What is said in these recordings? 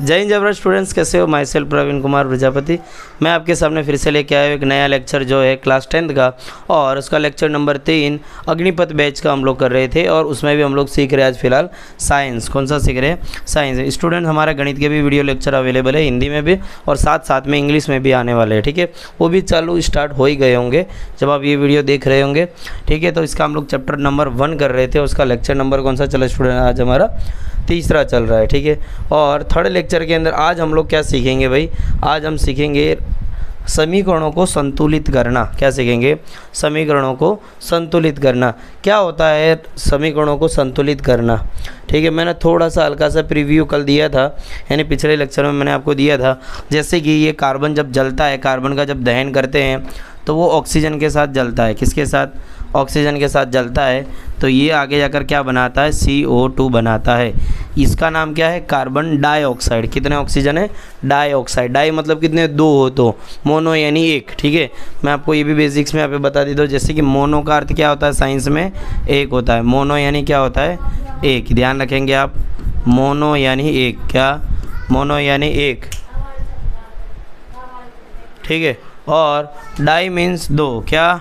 जय हिंद जबरा स्टूडेंट्स, कैसे हो? Myself Praveen Kumar Prajapati. मैं आपके सामने फिर से लेके आया हूँ एक नया लेक्चर जो है क्लास 10th का, और उसका लेक्चर नंबर 3 अग्निपथ बैच का हम लोग कर रहे थे। और उसमें भी हम लोग सीख रहे हैं आज फिलहाल साइंस। कौन सा सीख रहे हैं? साइंस। स्टूडेंट, हमारा गणित के भी वीडियो लेक्चर अवेलेबल है हिंदी में भी, और साथ साथ में इंग्लिश में भी आने वाले हैं। ठीक है, वो भी चालू स्टार्ट हो ही गए होंगे जब आप ये वीडियो देख रहे होंगे। ठीक है, तो इसका हम लोग चैप्टर नंबर 1 कर रहे थे। उसका लेक्चर नंबर कौन सा चला स्टूडेंट? आज हमारा तीसरा चल रहा है। ठीक है, और थर्ड लेक्चर के अंदर आज हम लोग क्या सीखेंगे भाई? आज हम सीखेंगे समीकरणों को संतुलित करना। क्या सीखेंगे? समीकरणों को संतुलित करना। क्या होता है समीकरणों को संतुलित करना? ठीक है, मैंने थोड़ा सा हल्का सा प्रीव्यू कल दिया था, यानी पिछले लेक्चर में मैंने आपको दिया था। जैसे कि ये कार्बन जब जलता है, कार्बन का जब दहन करते हैं तो वो ऑक्सीजन के साथ जलता है। किसके साथ? ऑक्सीजन के साथ जलता है। तो ये आगे जाकर क्या बनाता है? CO2 बनाता है। इसका नाम क्या है? Carbon dioxide. कितने ऑक्सीजन है? डाइऑक्साइड। डाई मतलब कितने? 2 हो तो मोनो यानी एक। ठीक है, मैं आपको ये भी बेसिक्स में यहाँ पे बता देता हूँ। जैसे कि मोनो का अर्थ क्या होता है साइंस में? एक होता है। मोनो यानी क्या होता है? एक। ध्यान रखेंगे आप, मोनो यानी एक। क्या? मोनो यानी एक। ठीक है, और डाई मीन्स 2। क्या?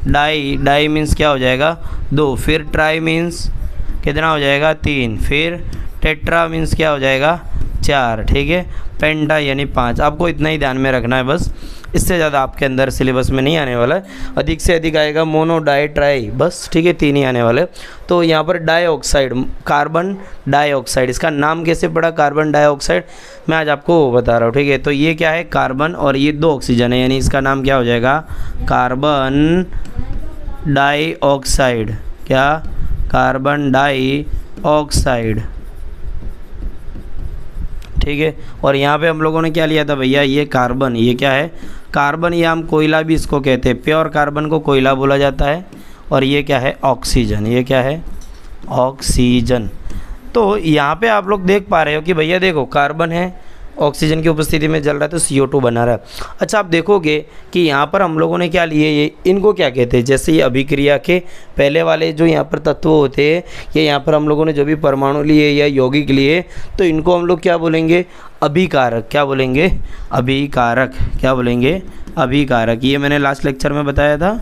डाई मीन्स क्या हो जाएगा? 2। फिर ट्राई मीन्स कितना हो जाएगा? 3। फिर टेट्रा मीन्स क्या हो जाएगा? 4। ठीक है, पेंटा यानी 5। आपको इतना ही ध्यान में रखना है बस, इससे ज़्यादा आपके अंदर सिलेबस में नहीं आने वाला है। अधिक से अधिक आएगा मोनो, डाई, ट्राई, बस। ठीक है, 3 ही आने वाले। तो यहाँ पर डाइऑक्साइड, कार्बन डाइऑक्साइड, इसका नाम कैसे पड़ा कार्बन डाइऑक्साइड? मैं आज आपको बता रहा हूँ। ठीक है, तो ये क्या है? कार्बन, और ये 2 ऑक्सीजन है, यानी इसका नाम क्या हो जाएगा? Carbon dioxide. क्या? Carbon dioxide. ठीक है, और यहाँ पे हम लोगों ने क्या लिया था भैया? ये कार्बन, ये क्या है? कार्बन, या हम कोयला भी इसको कहते हैं। प्योर कार्बन को कोयला बोला जाता है। और ये क्या है? ऑक्सीजन। ये क्या है? ऑक्सीजन। तो यहाँ पे आप लोग देख पा रहे हो कि भैया देखो, कार्बन है, ऑक्सीजन की उपस्थिति में जल रहा है तो CO2 बना रहा है। अच्छा, आप देखोगे कि यहाँ पर हम लोगों ने क्या लिए? ये इनको क्या कहते हैं? जैसे ये अभिक्रिया के पहले वाले जो यहाँ पर तत्व होते हैं, ये यहाँ पर हम लोगों ने जो भी परमाणु लिए या यौगिक लिए, तो इनको हम लोग क्या बोलेंगे? अभिकारक। क्या बोलेंगे? अभिकारक। क्या बोलेंगे? अभिकारक। ये मैंने लास्ट लेक्चर में बताया था।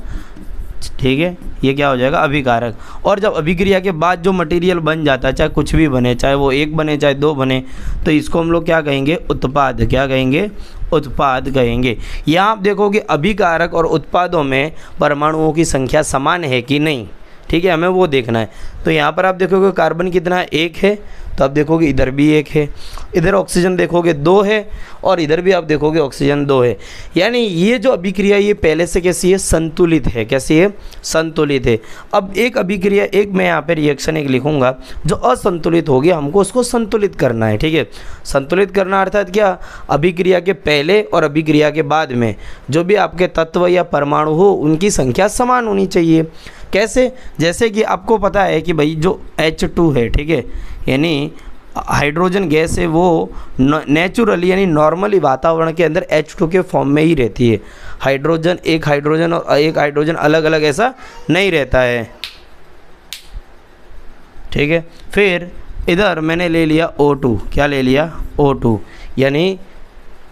ठीक है, ये क्या हो जाएगा? अभिकारक। और जब अभिक्रिया के बाद जो मटेरियल बन जाता है, चाहे कुछ भी बने, चाहे वो 1 बने चाहे 2 बने, तो इसको हम लोग क्या कहेंगे? उत्पाद। क्या कहेंगे? उत्पाद कहेंगे। यहाँ आप देखोगे अभिकारक और उत्पादों में परमाणुओं की संख्या समान है कि नहीं। ठीक है, हमें वो देखना है। तो यहाँ पर आप देखोगे कार्बन कितना? 1 है, तो आप देखोगे इधर भी 1 है, इधर ऑक्सीजन देखोगे 2 है, और इधर भी आप देखोगे ऑक्सीजन 2 है। यानी ये जो अभिक्रिया ये पहले से कैसी है? संतुलित है। कैसी है? संतुलित है। अब एक अभिक्रिया, एक मैं यहाँ पे रिएक्शन एक लिखूंगा जो असंतुलित हो गया, हमको उसको संतुलित करना है। ठीक है, संतुलित करना अर्थात क्या? अभिक्रिया के पहले और अभिक्रिया के बाद में जो भी आपके तत्व या परमाणु हो, उनकी संख्या समान होनी चाहिए। कैसे? जैसे कि आपको पता है कि भाई जो H2 है, ठीक है, यानी हाइड्रोजन गैस है, वो नेचुरली यानी नॉर्मली वातावरण के अंदर H2 के फॉर्म में ही रहती है। हाइड्रोजन, एक हाइड्रोजन और एक हाइड्रोजन अलग अलग ऐसा नहीं रहता है। ठीक है, फिर इधर मैंने ले लिया O2। क्या ले लिया? O2। यानी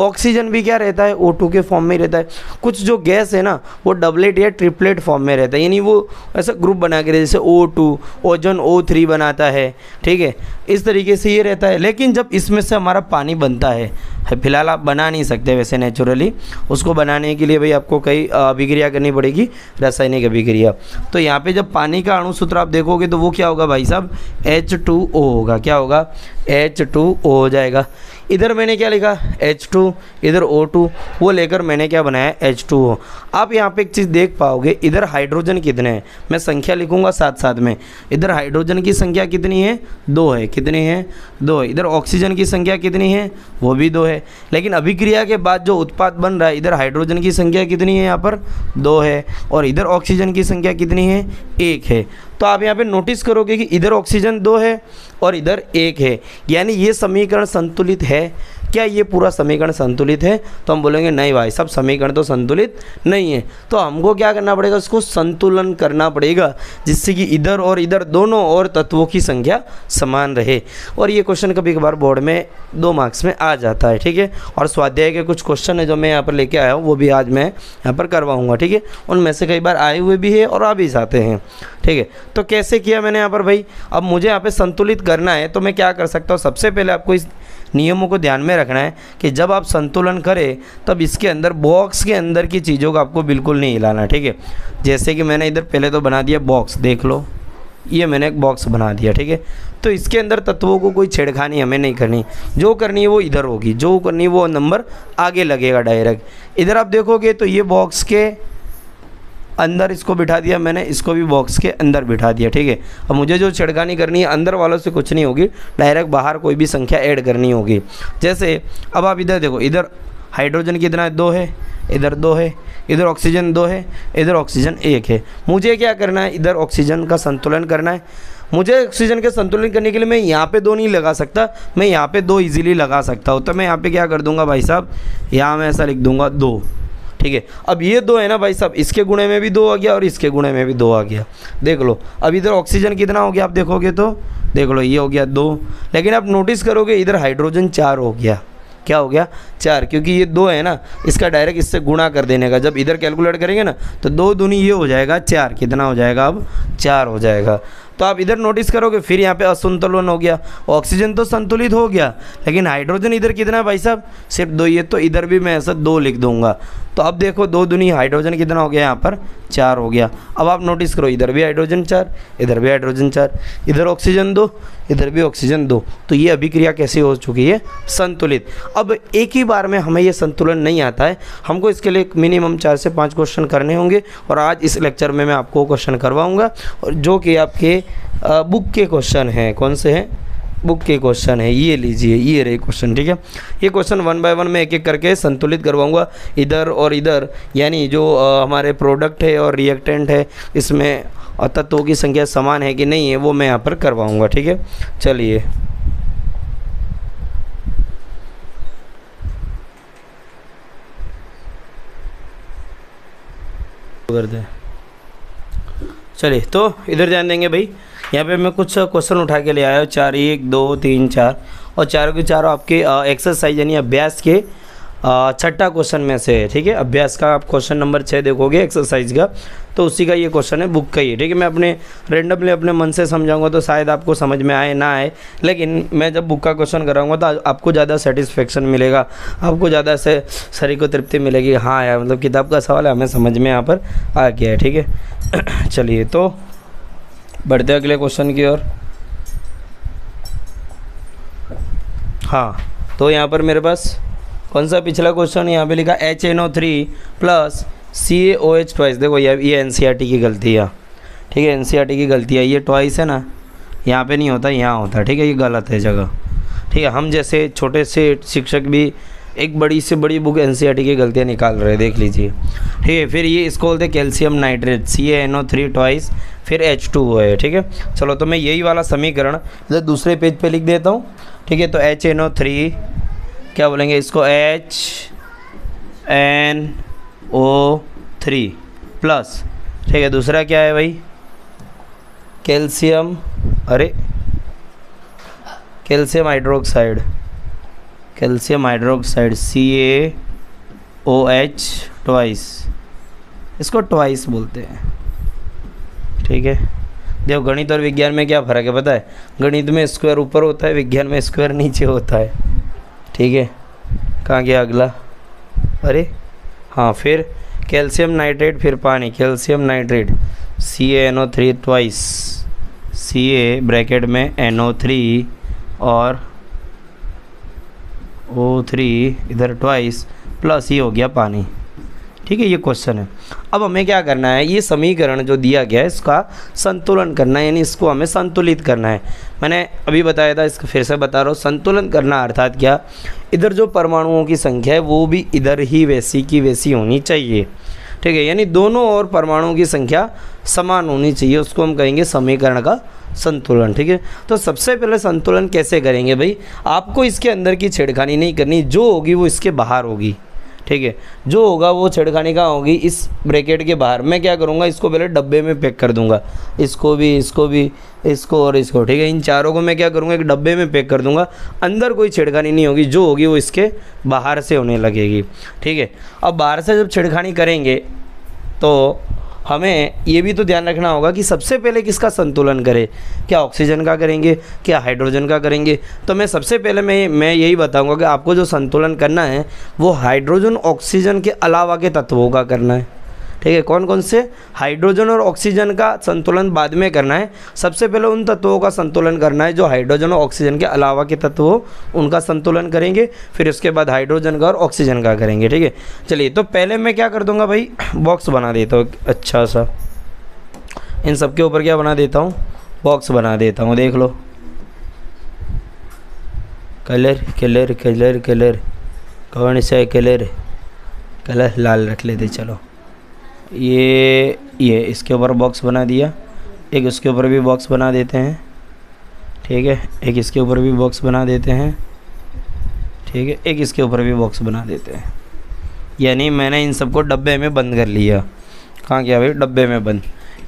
ऑक्सीजन भी क्या रहता है? O2 के फॉर्म में ही रहता है। कुछ जो गैस है ना, वो डबलेट या ट्रिपलेट फॉर्म में रहता है, यानी वो ऐसा ग्रुप बना के, जैसे O2 ओजोन O3 बनाता है। ठीक है, इस तरीके से ये रहता है। लेकिन जब इसमें से हमारा पानी बनता है, फिलहाल आप बना नहीं सकते वैसे नेचुरली, उसको बनाने के लिए भाई आपको कई अभिक्रिया करनी पड़ेगी, रासायनिक अभिक्रिया। तो यहाँ पे जब पानी का अणुसूत्र आप देखोगे तो वो क्या होगा भाई साहब? H2O होगा। क्या होगा? H2O हो जाएगा। इधर मैंने क्या लिखा? H2, इधर O2, वो लेकर मैंने क्या बनाया? H2O। आप यहाँ पे एक चीज़ देख पाओगे, इधर हाइड्रोजन कितने हैं? मैं संख्या लिखूंगा साथ साथ में। इधर हाइड्रोजन की संख्या कितनी है? 2 है। कितनी है? 2 है। इधर ऑक्सीजन की संख्या कितनी है? वो भी 2 है। लेकिन अभिक्रिया के बाद जो उत्पाद बन रहा है, इधर हाइड्रोजन की संख्या कितनी है? यहाँ पर 2 है, और इधर ऑक्सीजन की संख्या कितनी है? 1 है। तो आप यहाँ पे नोटिस करोगे कि इधर ऑक्सीजन 2 है और इधर 1 है, यानी ये समीकरण संतुलित है। क्या ये पूरा समीकरण संतुलित है? तो हम बोलेंगे नहीं भाई साहब, समीकरण तो संतुलित नहीं है। तो हमको क्या करना पड़ेगा, इसको संतुलन करना पड़ेगा, जिससे कि इधर और इधर दोनों और तत्वों की संख्या समान रहे। और ये क्वेश्चन कभी कभार बोर्ड में 2 मार्क्स में आ जाता है, ठीक है। और स्वाध्याय के कुछ क्वेश्चन है जो मैं यहाँ पर लेके आया हूँ, वो भी आज मैं यहाँ पर करवाऊँगा, ठीक है। उनमें से कई बार आए हुए भी है और आ भी जाते हैं, ठीक है। तो कैसे किया मैंने यहाँ पर भाई, अब मुझे यहाँ पे संतुलित करना है तो मैं क्या कर सकता हूँ, सबसे पहले आपको इस नियमों को ध्यान में रखना है कि जब आप संतुलन करें तब इसके अंदर बॉक्स के अंदर की चीज़ों को आपको बिल्कुल नहीं हिलाना, ठीक है। जैसे कि मैंने इधर पहले तो बना दिया बॉक्स, देख लो ये मैंने एक बॉक्स बना दिया, ठीक है। तो इसके अंदर तत्वों को कोई छेड़खानी हमें नहीं करनी, जो करनी है वो इधर होगी, जो करनी है वो नंबर आगे लगेगा डायरेक्ट। इधर आप देखोगे तो ये बॉक्स के अंदर इसको बिठा दिया मैंने, इसको भी बॉक्स के अंदर बिठा दिया, ठीक है। अब मुझे जो छेड़खानी करनी है अंदर वालों से कुछ नहीं होगी, डायरेक्ट बाहर कोई भी संख्या ऐड करनी होगी। जैसे अब आप इधर देखो, इधर हाइड्रोजन कितना है, 2 है, इधर 2 है, इधर ऑक्सीजन 2 है, इधर ऑक्सीजन 1 है। मुझे क्या करना है, इधर ऑक्सीजन का संतुलन करना है। मुझे ऑक्सीजन के संतुलन करने के लिए मैं यहाँ पे 2 नहीं लगा सकता, मैं यहाँ पे 2 इजीली लगा सकता हूँ। तो मैं यहाँ पे क्या कर दूंगा भाई साहब, यहाँ मैं ऐसा लिख दूंगा 2, ठीक है। अब ये 2 है ना भाई साहब, इसके गुणे में भी 2 आ गया और इसके गुणे में भी 2 आ गया, देख लो। अब इधर ऑक्सीजन कितना हो गया आप देखोगे तो देख लो, ये हो गया 2, लेकिन आप नोटिस करोगे इधर हाइड्रोजन 4 हो गया। क्या हो गया, 4, क्योंकि ये 2 है ना, इसका डायरेक्ट इससे गुणा कर देने का। जब इधर कैलकुलेट करेंगे ना तो 2 दूनी ये हो जाएगा 4, कितना हो जाएगा अब 4 हो जाएगा। तो आप इधर नोटिस करोगे फिर यहाँ पे असंतुलन हो गया, ऑक्सीजन तो संतुलित हो गया लेकिन हाइड्रोजन इधर कितना है भाई साहब, सिर्फ 2 ही है। तो इधर भी मैं ऐसा 2 लिख दूंगा। तो अब देखो 2 दूनी हाइड्रोजन कितना हो गया, यहाँ पर 4 हो गया। अब आप नोटिस करो इधर भी हाइड्रोजन 4, इधर भी हाइड्रोजन 4, इधर ऑक्सीजन 2, इधर भी ऑक्सीजन 2। तो ये अभिक्रिया कैसी हो चुकी है, संतुलित। अब एक ही बार में हमें ये संतुलन नहीं आता है, हमको इसके लिए मिनिमम 4 से 5 क्वेश्चन करने होंगे। और आज इस लेक्चर में मैं आपको क्वेश्चन करवाऊँगा, और जो कि आपके बुक के क्वेश्चन हैं। कौन से हैं, बुक के क्वेश्चन है, ये लीजिए, ये रहे क्वेश्चन, ठीक है। ये क्वेश्चन 1 बाय 1 में एक एक करके संतुलित करवाऊंगा, इधर और इधर, यानी जो हमारे प्रोडक्ट है और रिएक्टेंट है इसमें तत्वों की संख्या समान है कि नहीं है वो मैं यहाँ पर करवाऊंगा, ठीक है। चलिए कर दें। चलिए तो इधर ध्यान देंगे भाई, यहाँ पे मैं कुछ क्वेश्चन उठा के ले आया हूँ, 4, 1, 2, 3, 4, और चारों के चारों आपके एक्सरसाइज यानी अभ्यास के 6ठा क्वेश्चन में से है, ठीक है। अभ्यास का आप क्वेश्चन नंबर 6 देखोगे एक्सरसाइज का, तो उसी का ये क्वेश्चन है, बुक का ही है, ठीक है। मैं अपने रेंडमली अपने मन से समझाऊंगा तो शायद आपको समझ में आए ना आए, लेकिन मैं जब बुक का क्वेश्चन कराऊंगा तो आपको ज़्यादा सेटिस्फेक्शन मिलेगा, आपको ज़्यादा से शरीर को तृप्ति मिलेगी, हाँ यार मतलब किताब का सवाल है हमें समझ में यहाँ पर आ गया है, ठीक है। चलिए तो बढ़ते अगले क्वेश्चन की ओर। हाँ तो यहाँ पर मेरे पास कौन सा पिछला क्वेश्चन यहाँ पे लिखा, HNO3 प्लस CaOH ट्वाइस। देखो ये NCERT की गलती है, ठीक है, NCERT की गलती है। ये ट्वाइस है ना, यहाँ पे नहीं होता, यहाँ होता है, ठीक है, ये गलत है जगह, ठीक है। हम जैसे छोटे से शिक्षक भी एक बड़ी से बड़ी बुक NCERT की गलतियाँ निकाल रहे हैं, देख लीजिए, ठीक है। फिर ये इसको बोलते हैं कैल्शियम नाइट्रेट, CaNO3 ट्वाइस, फिर H2O है, ठीक है। चलो तो मैं यही वाला समीकरण इधर दूसरे पेज पे लिख देता हूँ, ठीक है। तो HNO3 क्या बोलेंगे इसको, HNO3 प्लस, ठीक है। दूसरा क्या है भाई, कैल्शियम, अरे calcium hydroxide, calcium hydroxide CaOH twice, इसको ट्वाइस बोलते हैं, ठीक है। देखो गणित और विज्ञान में क्या फ़र्क है पता है, गणित में स्क्वायर ऊपर होता है, विज्ञान में स्क्वायर नीचे होता है, ठीक है। कहाँ गया अगला, अरे हाँ, फिर कैल्शियम नाइट्रेट, फिर पानी, calcium nitrate CaNO3 twice, Ca bracket में NO3 और O3 इधर ट्वाइस, प्लस ये हो गया पानी, ठीक है। ये क्वेश्चन है। अब हमें क्या करना है, ये समीकरण जो दिया गया है इसका संतुलन करना है, यानी इसको हमें संतुलित करना है। मैंने अभी बताया था, इसको फिर से बता रहा हूँ, संतुलन करना अर्थात क्या, इधर जो परमाणुओं की संख्या है वो भी इधर ही वैसी की वैसी होनी चाहिए, ठीक है। यानी दोनों और परमाणुओं की संख्या समान होनी चाहिए, उसको हम कहेंगे समीकरण का संतुलन। ठीक है, तो सबसे पहले संतुलन कैसे करेंगे भाई, आपको इसके अंदर की छेड़खानी नहीं करनी, जो होगी वो इसके बाहर होगी। ठीक है, जो होगा वो छेड़खानी कहाँ होगी, इस ब्रैकेट के बाहर। मैं क्या करूँगा, इसको पहले डब्बे में पैक कर दूंगा, इसको भी, इसको भी, इसको और इसको। ठीक है, इन चारों को मैं क्या करूँगा, एक डब्बे में पैक कर दूंगा, अंदर कोई छेड़खानी नहीं होगी, जो होगी वो इसके बाहर से होने लगेगी। ठीक है, अब बाहर से जब छेड़खानी करेंगे तो हमें ये भी तो ध्यान रखना होगा कि सबसे पहले किसका संतुलन करें, क्या ऑक्सीजन का करेंगे, क्या हाइड्रोजन का करेंगे। तो मैं सबसे पहले मैं यही बताऊंगा कि आपको जो संतुलन करना है वो हाइड्रोजन ऑक्सीजन के अलावा के तत्वों का करना है। ठीक है, कौन कौन से, हाइड्रोजन और ऑक्सीजन का संतुलन बाद में करना है, सबसे पहले उन तत्वों का संतुलन करना है जो हाइड्रोजन और ऑक्सीजन के अलावा के तत्व हो, उनका संतुलन करेंगे, फिर उसके बाद हाइड्रोजन का और ऑक्सीजन का करेंगे। ठीक है, चलिए तो पहले मैं क्या कर दूंगा भाई, बॉक्स बना देता हूँ अच्छा सा, इन सब के ऊपर क्या बना देता हूँ, बॉक्स बना देता हूँ। देख लो, कलर कलर कलर कलर, कौन सा कलर, कलर लाल रख लेते। चलो ये इसके ऊपर बॉक्स बना दिया, एक उसके ऊपर भी बॉक्स बना देते हैं। ठीक है, एक इसके ऊपर भी बॉक्स बना देते हैं। ठीक है, एक इसके ऊपर भी बॉक्स बना देते हैं। यानी मैंने इन सबको डब्बे में बंद कर लिया। कहाँ किया भाई, डब्बे में बंद।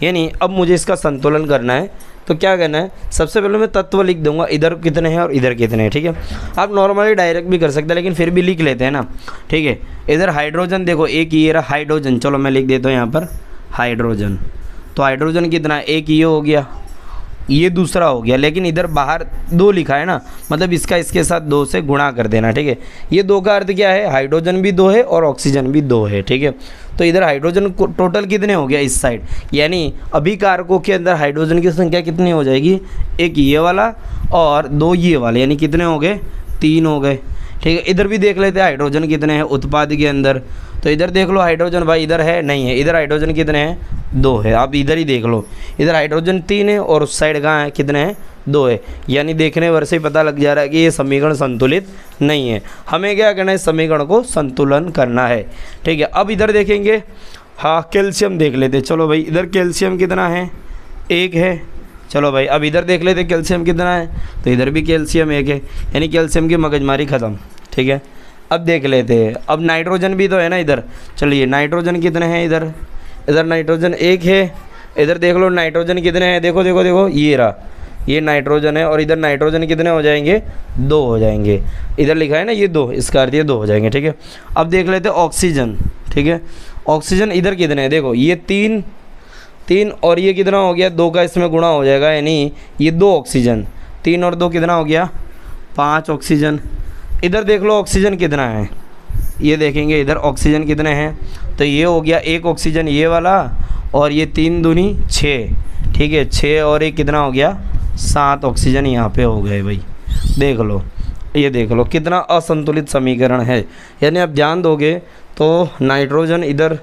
यानी अब मुझे इसका संतुलन करना है, तो क्या करना है, सबसे पहले मैं तत्व लिख दूंगा, इधर कितने हैं और इधर कितने हैं। ठीक है, आप नॉर्मली डायरेक्ट भी कर सकते हैं, लेकिन फिर भी लिख लेते हैं ना। ठीक है, इधर हाइड्रोजन देखो, एक ये रहा हाइड्रोजन, चलो मैं लिख देता हूँ यहाँ पर हाइड्रोजन। तो हाइड्रोजन कितना है, एक ये हो गया, ये दूसरा हो गया, लेकिन इधर बाहर 2 लिखा है ना, मतलब इसका इसके साथ 2 से गुणा कर देना। ठीक है, ये 2 का अर्थ क्या है, हाइड्रोजन भी 2 है और ऑक्सीजन भी 2 है। ठीक है, तो इधर हाइड्रोजन टोटल कितने हो गया इस साइड, यानी अभी कारकों के अंदर हाइड्रोजन की संख्या कितनी हो जाएगी, एक ये वाला और 2 ये वाले, यानी कितने हो गए, 3 हो गए। ठीक है, इधर भी देख लेते हैं हाइड्रोजन कितने हैं उत्पाद के अंदर। तो इधर देख लो हाइड्रोजन भाई, इधर है नहीं है, इधर हाइड्रोजन कितने हैं, 2 है। आप इधर ही देख लो, इधर हाइड्रोजन 3 है और उस साइड कहाँ है, कितने हैं, 2 है। यानी देखने भर से ही पता लग जा रहा है कि ये समीकरण संतुलित नहीं है। हमें क्या करना है, समीकरण को संतुलन करना है। ठीक है, अब इधर देखेंगे, हाँ कैल्शियम देख लेते। चलो भाई, इधर कैल्शियम कितना है, 1 है। चलो भाई, अब इधर देख लेते कैल्शियम कितना है, तो इधर भी कैल्शियम 1 है, यानी कैल्शियम की मगजमारी ख़त्म। ठीक है, अब देख लेते हैं, अब नाइट्रोजन भी तो है ना इधर। चलिए नाइट्रोजन कितने हैं इधर, इधर नाइट्रोजन 1 है। इधर देख लो नाइट्रोजन कितने हैं, देखो देखो देखो, ये रहा, ये नाइट्रोजन है और इधर नाइट्रोजन कितने हो जाएंगे, 2 हो जाएंगे। इधर लिखा है ना ये 2, इसका अर्थ ये 2 हो जाएंगे। ठीक है, अब देख लेते हैं ऑक्सीजन। ठीक है, ऑक्सीजन इधर कितने हैं, देखो ये 3 और ये कितना हो गया, 2 का इसमें गुणा हो जाएगा, यानी ये 2 ऑक्सीजन, 3 और 2 कितना हो गया, 5 ऑक्सीजन। इधर देख लो ऑक्सीजन कितना है, ये देखेंगे इधर ऑक्सीजन कितने हैं, तो ये हो गया 1 ऑक्सीजन ये वाला, और ये 3 दूनी 6। ठीक है, 6 और 1 कितना हो गया, 7 ऑक्सीजन यहाँ पे हो गए भाई। देख लो, ये देख लो कितना असंतुलित समीकरण है। यानी आप ध्यान दोगे तो नाइट्रोजन इधर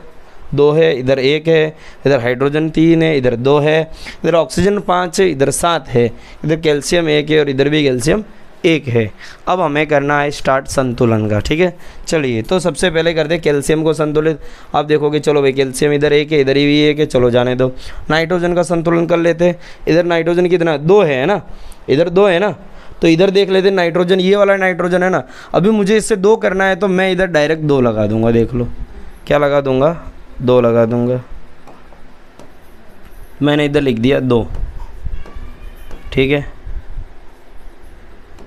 2 है, इधर 1 है, इधर हाइड्रोजन 3 है, इधर 2 है, इधर ऑक्सीजन 5 है, इधर 7 है, इधर कैल्शियम 1 है और इधर भी कैल्शियम 1 है। अब हमें करना है स्टार्ट संतुलन का। ठीक है, चलिए तो सबसे पहले करते हैं कैल्शियम को संतुलित। आप देखोगे चलो भाई कैल्शियम इधर 1 है, इधर भी 1 है, चलो जाने दो। नाइट्रोजन का संतुलन कर लेते हैं। इधर नाइट्रोजन कितना, 2 है ना, इधर 2 है ना, तो इधर देख लेते हैं नाइट्रोजन, ये वाला नाइट्रोजन है ना। अभी मुझे इससे 2 करना है, तो मैं इधर डायरेक्ट 2 लगा दूंगा। देख लो क्या लगा दूंगा, 2 लगा दूंगा। मैंने इधर लिख दिया 2। ठीक है,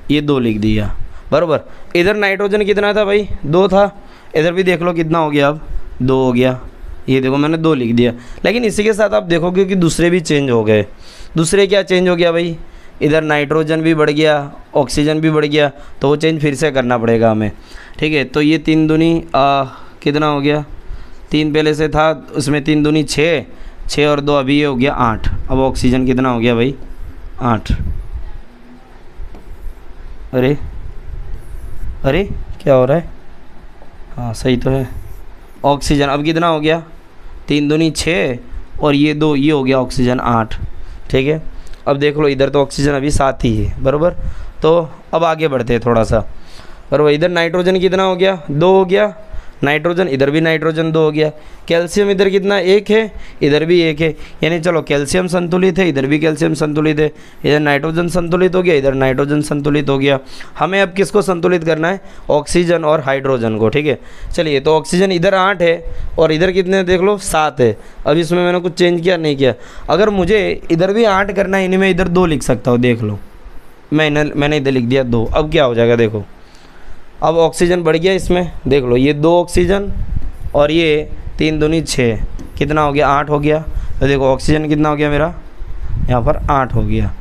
ये 2 लिख दिया बराबर। इधर नाइट्रोजन कितना था भाई, 2 था। इधर भी देख लो कितना हो गया, अब 2 हो गया। ये देखो मैंने 2 लिख दिया, लेकिन इसी के साथ आप देखोगे कि दूसरे भी चेंज हो गए। दूसरे क्या चेंज हो गया भाई, इधर नाइट्रोजन भी बढ़ गया, ऑक्सीजन भी बढ़ गया, तो वो चेंज फिर से करना पड़ेगा हमें। ठीक है, तो ये 3 दूनी कितना हो गया, 3 पहले से था, उसमें 3 दूनी 6, 6 और 2 अभी ये हो गया 8। अब ऑक्सीजन कितना हो गया भाई, 8। अरे अरे क्या हो रहा है, हाँ सही तो है। ऑक्सीजन अब कितना हो गया, 3 दूनी 6 और ये 2, ये हो गया ऑक्सीजन 8। ठीक है, अब देख लो इधर तो ऑक्सीजन अभी 7 ही है बराबर। तो अब आगे बढ़ते हैं थोड़ा सा बराबर। इधर नाइट्रोजन कितना हो गया, 2 हो गया, नाइट्रोजन इधर भी नाइट्रोजन 2 हो गया। कैल्शियम इधर कितना 1 है, इधर भी 1 है, यानी चलो कैल्शियम संतुलित है, इधर भी कैल्शियम संतुलित है, इधर नाइट्रोजन संतुलित हो गया, इधर नाइट्रोजन संतुलित हो गया। हमें अब किसको संतुलित करना है, ऑक्सीजन और हाइड्रोजन को, ठीक है। चलिए तो ऑक्सीजन इधर 8 है और इधर कितने देख लो 7 है। अब इसमें मैंने कुछ चेंज किया नहीं किया। अगर मुझे इधर भी 8 करना है, इन्हें मैं इधर 2 लिख सकता हूँ, देख लो मैंने इधर लिख दिया 2। अब क्या हो जाएगा देखो, अब ऑक्सीजन बढ़ गया इसमें, देख लो ये 2 ऑक्सीजन और ये 3 दूनी 6, कितना हो गया 8 हो गया। तो देखो ऑक्सीजन कितना हो गया मेरा यहाँ पर 8 हो गया।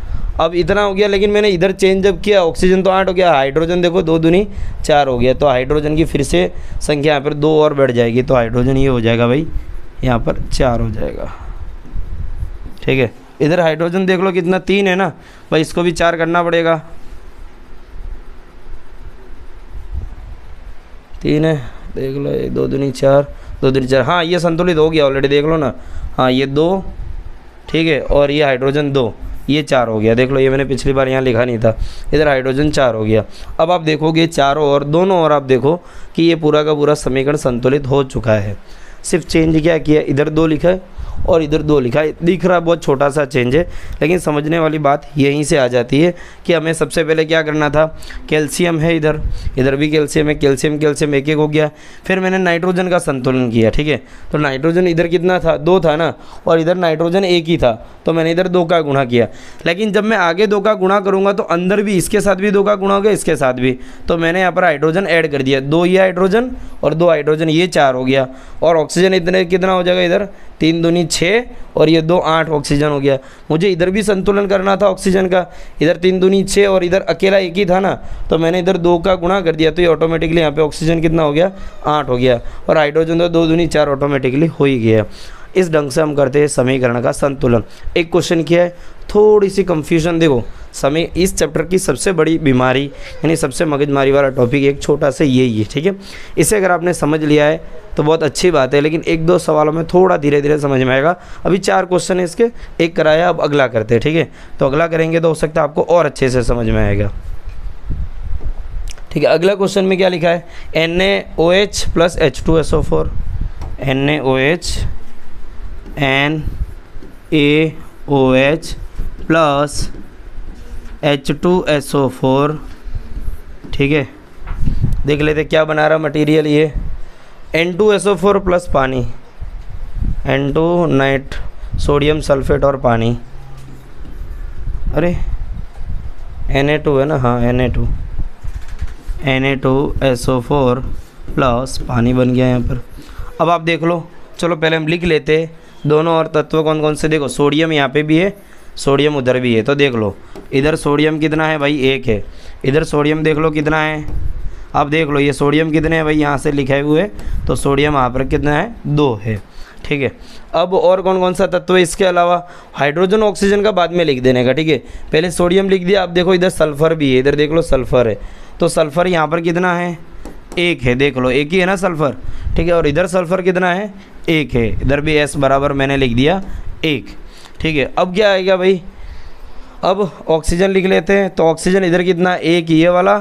अब इतना हो गया, लेकिन मैंने इधर चेंज जब किया ऑक्सीजन तो 8 हो गया, हाइड्रोजन देखो 2 दूनी 4 हो गया। तो हाइड्रोजन की फिर से संख्या यहाँ पर 2 और बढ़ जाएगी, तो हाइड्रोजन ये हो जाएगा भाई यहाँ पर 4 हो जाएगा, ठीक है। इधर हाइड्रोजन देख लो कितना 3 है ना भाई, इसको भी 4 करना पड़ेगा, 3 है, देख लो 2 दूनी 4, 2 दूनी 4, हाँ ये संतुलित हो गया ऑलरेडी, देख लो ना, हाँ ये 2, ठीक है, और ये हाइड्रोजन 2, ये 4 हो गया। देख लो ये मैंने पिछली बार यहाँ लिखा नहीं था, इधर हाइड्रोजन 4 हो गया। अब आप देखोगे चारों और दोनों और आप देखो कि ये पूरा का पूरा समीकरण संतुलित हो चुका है। सिर्फ चेंज क्या किया, इधर 2 लिखा है और इधर 2 लिखा है, दिख रहा बहुत छोटा सा चेंज है, लेकिन समझने वाली बात यहीं से आ जाती है कि हमें सबसे पहले क्या करना था, कैल्शियम है इधर, इधर भी कैल्शियम है, कैल्शियम कैल्शियम 1 1 हो गया। फिर मैंने नाइट्रोजन का संतुलन किया, ठीक है। तो नाइट्रोजन इधर कितना था 2 था ना, और इधर नाइट्रोजन 1 ही था, तो मैंने इधर 2 का गुणा किया। लेकिन जब मैं आगे 2 का गुणा करूँगा तो अंदर भी इसके साथ भी 2 का गुणा हो गया, इसके साथ भी, तो मैंने यहाँ पर हाइड्रोजन ऐड कर दिया, 2 ये हाइड्रोजन और 2 हाइड्रोजन, ये 4 हो गया। और ऑक्सीजन इतने कितना हो जाएगा, इधर 3 दूनी 6 और ये 2 8 ऑक्सीजन हो गया। मुझे इधर भी संतुलन करना था ऑक्सीजन का, इधर 3 दूनी 6 और इधर अकेला 1 ही था ना, तो मैंने इधर 2 का गुणा कर दिया, तो ये ऑटोमेटिकली यहाँ पे ऑक्सीजन कितना हो गया 8 हो गया, और हाइड्रोजन तो 2 दूनी 4 ऑटोमेटिकली हो ही गया। इस ढंग से हम करते हैं समीकरण का संतुलन। एक क्वेश्चन किया है, थोड़ी सी कंफ्यूजन, देखो समय इस चैप्टर की सबसे बड़ी बीमारी यानी सबसे मगजमारी वाला टॉपिक एक छोटा सा यही है, ठीक है। इसे अगर आपने समझ लिया है तो बहुत अच्छी बात है, लेकिन 1 2 सवालों में थोड़ा धीरे धीरे समझ में आएगा। अभी 4 क्वेश्चन है इसके, एक कराया, अब अगला करते हैं, ठीक है। तो अगला करेंगे तो हो सकता है आपको और अच्छे से समझ में आएगा, ठीक है। अगला क्वेश्चन में क्या लिखा है, NaOH + H2SO4, NaOH NaOH + H2SO4, ठीक है। देख लेते क्या बना रहा मटेरियल, ये N2SO4 + पानी, N2 नाइट सोडियम सल्फेट और पानी, अरे Na2 है ना, हाँ Na2SO4 + पानी बन गया यहाँ पर। अब आप देख लो, चलो पहले हम लिख लेते दोनों और तत्व कौन कौन से। देखो सोडियम यहाँ पे भी है, सोडियम उधर भी है, तो देख लो इधर सोडियम कितना है भाई 1 है, इधर सोडियम देख लो कितना है, अब देख लो ये सोडियम कितने हैं भाई, यहाँ से लिखे हुए, तो सोडियम यहाँ पर कितना है 2 है, ठीक है। अब और कौन कौन सा तत्व है इसके अलावा, हाइड्रोजन ऑक्सीजन का बाद में लिख देने का, ठीक है। पहले सोडियम लिख दिया, अब देखो इधर सल्फ़र भी है, इधर देख लो सल्फ़र है, तो सल्फ़र यहाँ पर कितना है 1 है, देख लो 1 ही है ना सल्फ़र, ठीक है। और इधर सल्फ़र कितना है 1 है, इधर भी S बराबर मैंने लिख दिया 1, ठीक है। अब क्या आएगा भाई, अब ऑक्सीजन लिख लेते हैं, तो ऑक्सीजन इधर कितना 1 ये वाला,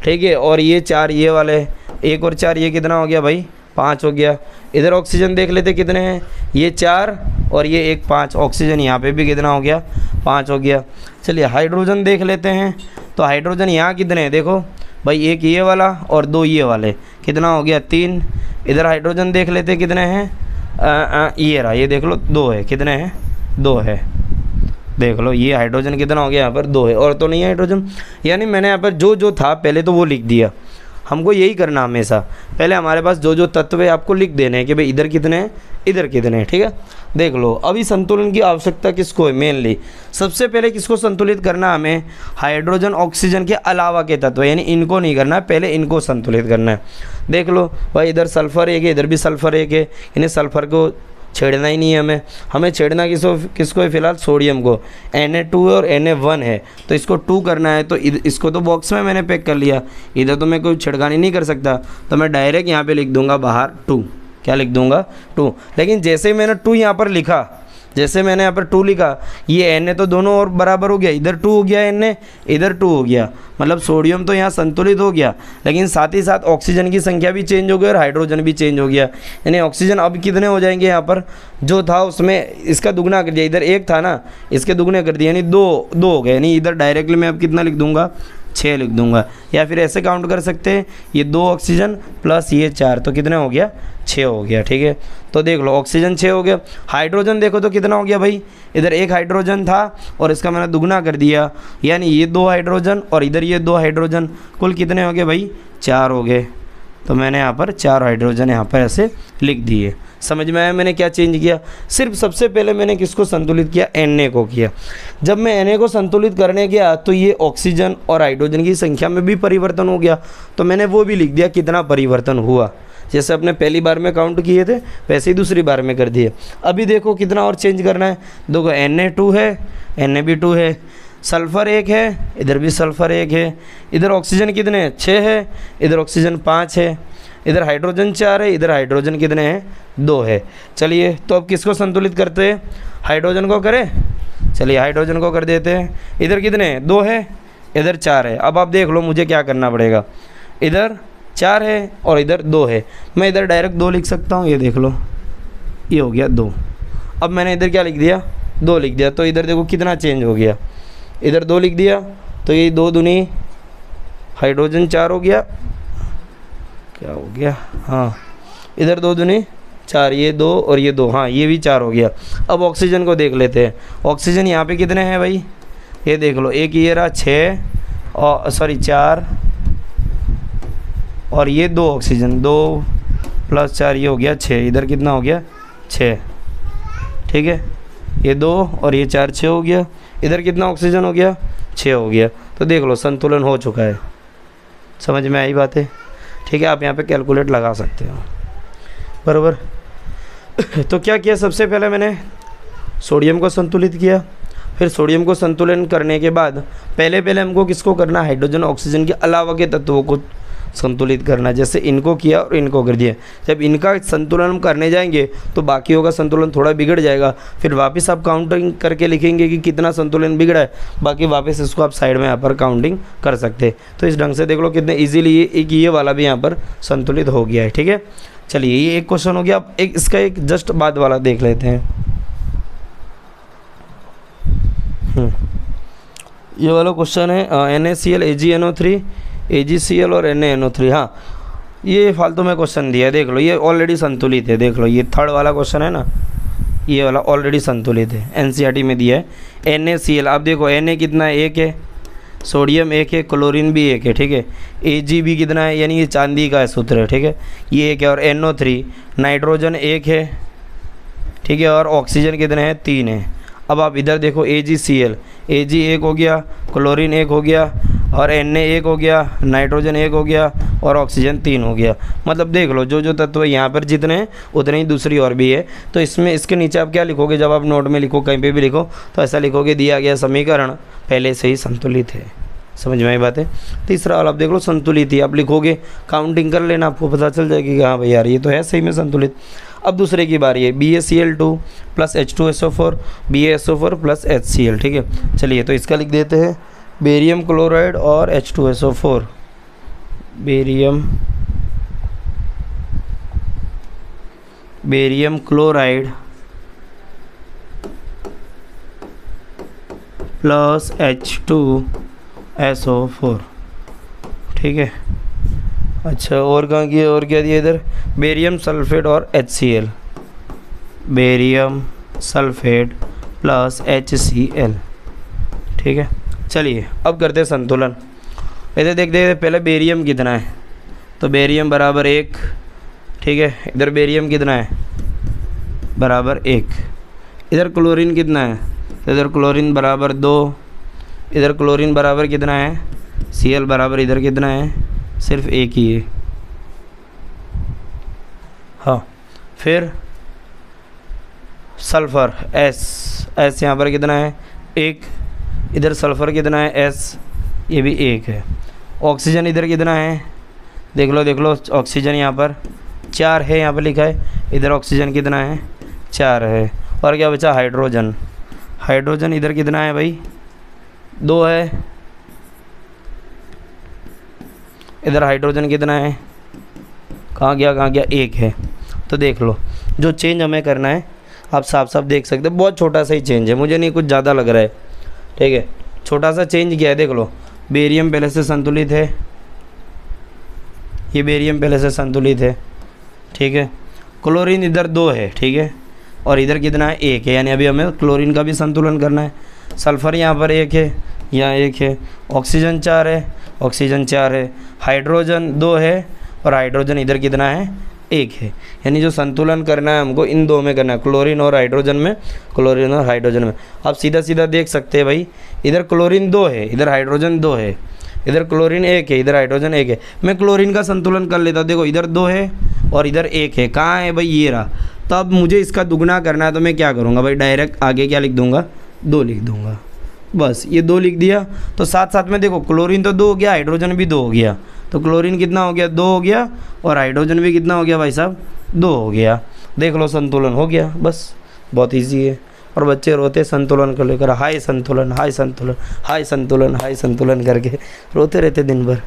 ठीक है, और ये 4 ये वाले, 1 और 4 ये कितना हो गया भाई 5 हो गया। इधर ऑक्सीजन देख लेते कितने हैं, ये 4 और ये 1 5, ऑक्सीजन यहाँ पे भी कितना हो गया 5 हो गया। चलिए हाइड्रोजन देख लेते हैं, तो हाइड्रोजन यहाँ कितने हैं, देखो भाई 1 ये वाला और 2 ये वाले, कितना हो गया 3। इधर हाइड्रोजन देख लेते कितने हैं, ये रहा, ये देख लो 2 है, कितने हैं 2 है, देख लो ये हाइड्रोजन कितना हो गया यहाँ पर 2 है, और तो नहीं है हाइड्रोजन। यानी मैंने यहाँ पर जो जो था पहले तो वो लिख दिया, हमको यही करना हमेशा, पहले हमारे पास जो जो तत्व है आपको लिख देने हैं कि भाई इधर कितने हैं इधर कितने हैं, ठीक है। देख लो अभी संतुलन की आवश्यकता किसको है, मेनली सबसे पहले किसको संतुलित करना, हमें हाइड्रोजन ऑक्सीजन के अलावा के तत्व, यानी इनको नहीं करना है, पहले इनको संतुलित करना है। देख लो भाई इधर सल्फ़र 1 है, इधर भी सल्फ़र 1 है, यानी सल्फ़र को छेड़ना ही नहीं है, हमें छेड़ना किसको है फिलहाल सोडियम को, Na2 और Na1 है, तो इसको 2 करना है, तो इसको तो बॉक्स में मैंने पैक कर लिया, इधर तो मैं कोई छिड़कानी नहीं कर सकता, तो मैं डायरेक्ट यहाँ पे लिख दूंगा बाहर 2, क्या लिख दूंगा 2। लेकिन जैसे ही मैंने 2 यहाँ पर लिखा जैसे मैंने यहाँ पर 2 लिखा, ये Na तो दोनों और बराबर हो गया, इधर 2 हो गया Na, इधर 2 हो गया, मतलब सोडियम तो यहाँ संतुलित हो गया, लेकिन साथ ही साथ ऑक्सीजन की संख्या भी चेंज हो गई और हाइड्रोजन भी चेंज हो गया। यानी ऑक्सीजन अब कितने हो जाएंगे, यहाँ पर जो था उसमें इसका दुगना कर दिया, इधर 1 था ना, इसके दुगने कर दिया, यानी 2 हो गए। यानी इधर डायरेक्टली मैं अब कितना लिख दूंगा, 6 लिख दूंगा, या फिर ऐसे काउंट कर सकते हैं, ये 2 ऑक्सीजन प्लस ये 4, तो कितने हो गया, 6 हो गया। ठीक है, तो देख लो ऑक्सीजन 6 हो गया। हाइड्रोजन देखो तो कितना हो गया भाई, इधर 1 हाइड्रोजन था और इसका मैंने दुगना कर दिया, यानी ये 2 हाइड्रोजन और इधर ये 2 हाइड्रोजन, कुल कितने हो गए भाई, 4 हो गए। तो मैंने यहाँ पर 4 हाइड्रोजन यहाँ पर ऐसे लिख दिए। समझ में आया मैंने क्या चेंज किया? सिर्फ सबसे पहले मैंने किसको संतुलित किया, Na को किया। जब मैं Na को संतुलित करने गया तो ये ऑक्सीजन और हाइड्रोजन की संख्या में भी परिवर्तन हो गया, तो मैंने वो भी लिख दिया कितना परिवर्तन हुआ। जैसे अपने पहली बार में काउंट किए थे वैसे ही दूसरी बार में कर दिए। अभी देखो कितना और चेंज करना है, देखो Na2 है, Na भी 2 है, सल्फ़र 1 है, इधर भी सल्फ़र 1 है, इधर ऑक्सीजन कितने 6 है, इधर ऑक्सीजन 5 है, इधर हाइड्रोजन 4 है, इधर हाइड्रोजन कितने हैं 2 है। चलिए तो अब किसको संतुलित करते हैं, हाइड्रोजन को करें, चलिए हाइड्रोजन को कर देते हैं। इधर कितने 2 है, इधर 4 है। अब आप देख लो मुझे क्या करना पड़ेगा, इधर 4 है और इधर 2 है, मैं इधर डायरेक्ट 2 लिख सकता हूँ, ये देख लो ये हो गया 2। अब मैंने इधर क्या लिख दिया, 2 लिख दिया, तो इधर देखो कितना चेंज हो गया, इधर 2 लिख दिया तो ये 2 दूनी हाइड्रोजन 4 हो गया, क्या हो गया, हाँ इधर 2 दूनी 4, ये 2 और ये 2, हाँ ये भी 4 हो गया। अब ऑक्सीजन को देख लेते हैं, ऑक्सीजन यहाँ पे कितने हैं भाई, ये देख लो, एक ये रहा 6 और सॉरी 4 और ये 2 ऑक्सीजन, 2 + 4 ये हो गया 6, इधर कितना हो गया 6। ठीक है, ये 2 और ये 4 6 हो गया, इधर कितना ऑक्सीजन हो गया 6 हो गया। तो देख लो संतुलन हो चुका है। समझ में आई बात है? ठीक है, आप यहाँ पे कैलकुलेट लगा सकते हो, बराबर। तो क्या किया, सबसे पहले मैंने सोडियम को संतुलित किया, फिर सोडियम को संतुलन करने के बाद पहले हमको किसको करना, हाइड्रोजन ऑक्सीजन के अलावा के तत्वों को संतुलित करना। जैसे इनको किया और इनको कर दिया, जब इनका संतुलन हम करने जाएंगे तो बाकियों का संतुलन थोड़ा बिगड़ जाएगा, फिर वापस आप काउंटिंग करके लिखेंगे कि कितना संतुलन बिगड़ा है, बाकी वापस इसको आप साइड में यहाँ पर काउंटिंग कर सकते हैं। तो इस ढंग से देख लो कितने ईजिली ये वाला भी यहाँ पर संतुलित हो गया है। ठीक है, चलिए ये एक क्वेश्चन हो गया। अब एक इसका एक जस्ट बाद वाला देख लेते हैं। ये वाला क्वेश्चन है NaCl AgNO3 AgCl और NaNO3। हाँ, ये फालतू में क्वेश्चन दिया है, देख लो ये ऑलरेडी संतुलित है। देख लो ये थर्ड वाला क्वेश्चन है ना, ये वाला ऑलरेडी संतुलित है, NCERT में दिया है। NaCl, आप देखो Na कितना है, 1 है, सोडियम 1 है, क्लोरीन भी 1 है। ठीक है, Ag भी कितना है, यानी ये चांदी का है सूत्र है। ठीक है, ये 1 है, और NO3 नाइट्रोजन 1 है। ठीक है, और ऑक्सीजन कितने हैं 3 है। अब आप इधर देखो AgCl, Ag 1 हो गया, क्लोरीन 1 हो गया, और Na 1 हो गया, नाइट्रोजन 1 हो गया, और ऑक्सीजन 3 हो गया। मतलब देख लो जो तत्व यहाँ पर जितने हैं उतने ही दूसरी और भी है। तो इसमें इसके नीचे आप क्या लिखोगे, जब आप नोट में लिखो कहीं पे भी लिखो तो ऐसा लिखोगे, दिया गया समीकरण पहले से ही संतुलित है। समझ में आई बात है? तीसरा वाला आप देख लो संतुलित ही, आप लिखोगे काउंटिंग कर लेना, आपको पता चल जाएगी कि हाँ भाई यार ये तो है सही में संतुलित। अब दूसरे की बारी है, BaCl2 + H2SO4 BaSO4 + HCl। ठीक है, चलिए तो इसका लिख देते हैं, बेरियम क्लोराइड और H2SO4, barium chloride plus H2SO4। ठीक है, अच्छा और कहाँ किया, और क्या दिया इधर, बेरियम सल्फेट और HCl, barium sulphate plus HCl। ठीक है, चलिए अब करते हैं संतुलन। ऐसे देखते हैं पहले बेरियम कितना है, तो बेरियम बराबर 1। ठीक है, इधर बेरियम कितना है, बराबर 1। इधर क्लोरीन कितना है, तो इधर क्लोरीन बराबर 2। इधर क्लोरीन बराबर कितना है, Cl बराबर इधर कितना है, सिर्फ 1 ही है। हाँ, फिर सल्फ़र S यहाँ पर कितना है, 1। इधर सल्फ़र कितना है S, ये भी 1 है। ऑक्सीजन इधर कितना है, देख लो ऑक्सीजन यहाँ पर 4 है, यहाँ पर लिखा है। इधर ऑक्सीजन कितना है, 4 है। और क्या बचा, हाइड्रोजन। हाइड्रोजन इधर कितना है भाई, 2 है। इधर हाइड्रोजन कितना है, कहाँ गया, 1 है। तो देख लो जो चेंज हमें करना है आप साफ साफ देख सकते हो, बहुत छोटा सा ही चेंज है, मुझे नहीं कुछ ज़्यादा लग रहा है, ठीक है। छोटा सा चेंज किया है, देख लो। बेरियम पहले से संतुलित है, ये बेरियम पहले से संतुलित है, ठीक है। क्लोरीन इधर 2 है, ठीक है, और इधर कितना है, 1 है, यानी अभी हमें क्लोरीन का भी संतुलन करना है। सल्फ़र यहाँ पर 1 है, यहाँ 1 है। ऑक्सीजन 4 है, ऑक्सीजन 4 है। हाइड्रोजन 2 है, और हाइड्रोजन इधर कितना है, 1 है। यानी जो संतुलन करना है हमको इन 2 में करना है, क्लोरीन और हाइड्रोजन में, क्लोरीन और हाइड्रोजन में। आप सीधा सीधा देख सकते हैं भाई, इधर क्लोरीन 2 है, इधर हाइड्रोजन 2 है, इधर क्लोरीन 1 है, इधर हाइड्रोजन 1 है। मैं क्लोरीन का संतुलन कर लेता, देखो इधर 2 है और इधर 1 है। कहाँ है भाई, ये रहा। तो अब मुझे इसका दुगना करना है, तो मैं क्या करूँगा भाई, डायरेक्ट आगे क्या लिख दूँगा, 2 लिख दूँगा, बस ये 2 लिख दिया। तो साथ साथ में देखो क्लोरीन तो 2 हो गया, हाइड्रोजन भी 2 हो गया। तो क्लोरीन कितना हो गया, 2 हो गया, और हाइड्रोजन भी कितना हो गया भाई साहब, 2 हो गया। देख लो संतुलन हो गया, बस बहुत इजी है। और बच्चे रोते संतुलन को लेकर, हाय संतुलन, हाय संतुलन, हाय संतुलन, हाय संतुलन करके रोते रहते दिन भर,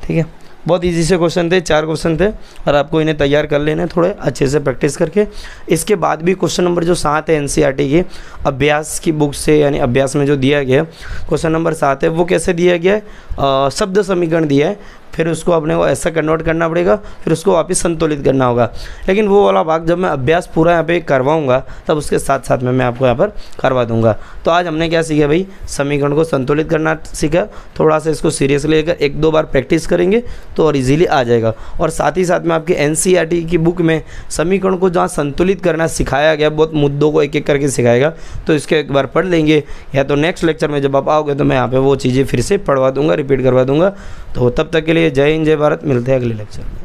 ठीक है। बहुत इजी से क्वेश्चन थे, 4 क्वेश्चन थे, और आपको इन्हें तैयार कर लेने थोड़े अच्छे से प्रैक्टिस करके। इसके बाद भी क्वेश्चन नंबर जो 7 है एनसीईआरटी की अभ्यास की बुक से, यानी अभ्यास में जो दिया गया क्वेश्चन नंबर 7 है, वो कैसे दिया गया है, शब्द समीकरण दिया है, फिर उसको अपने को ऐसा कन्वर्ट करना पड़ेगा, फिर उसको वापस संतुलित करना होगा। लेकिन वो वाला भाग जब मैं अभ्यास पूरा यहाँ पे करवाऊँगा तब उसके साथ साथ में मैं आपको यहाँ पर करवा दूँगा। तो आज हमने क्या सीखा भाई, समीकरण को संतुलित करना सीखा। थोड़ा सा इसको सीरियस लेकर 1-2 बार प्रैक्टिस करेंगे तो और इजीली आ जाएगा। और साथ ही साथ में आपकी एनसीईआरटी की बुक में समीकरण को जहाँ संतुलित करना सिखाया गया, बहुत मुद्दों को एक एक करके सिखाएगा, तो इसके एक बार पढ़ लेंगे, या तो नेक्स्ट लेक्चर में जब आप आओगे तो मैं यहाँ पर वो चीज़ें फिर से पढ़वा दूँगा, रिपीट करवा दूँगा। तो तब तक के लिए जय हिंद, जय भारत। मिलते हैं अगले लेक्चर में।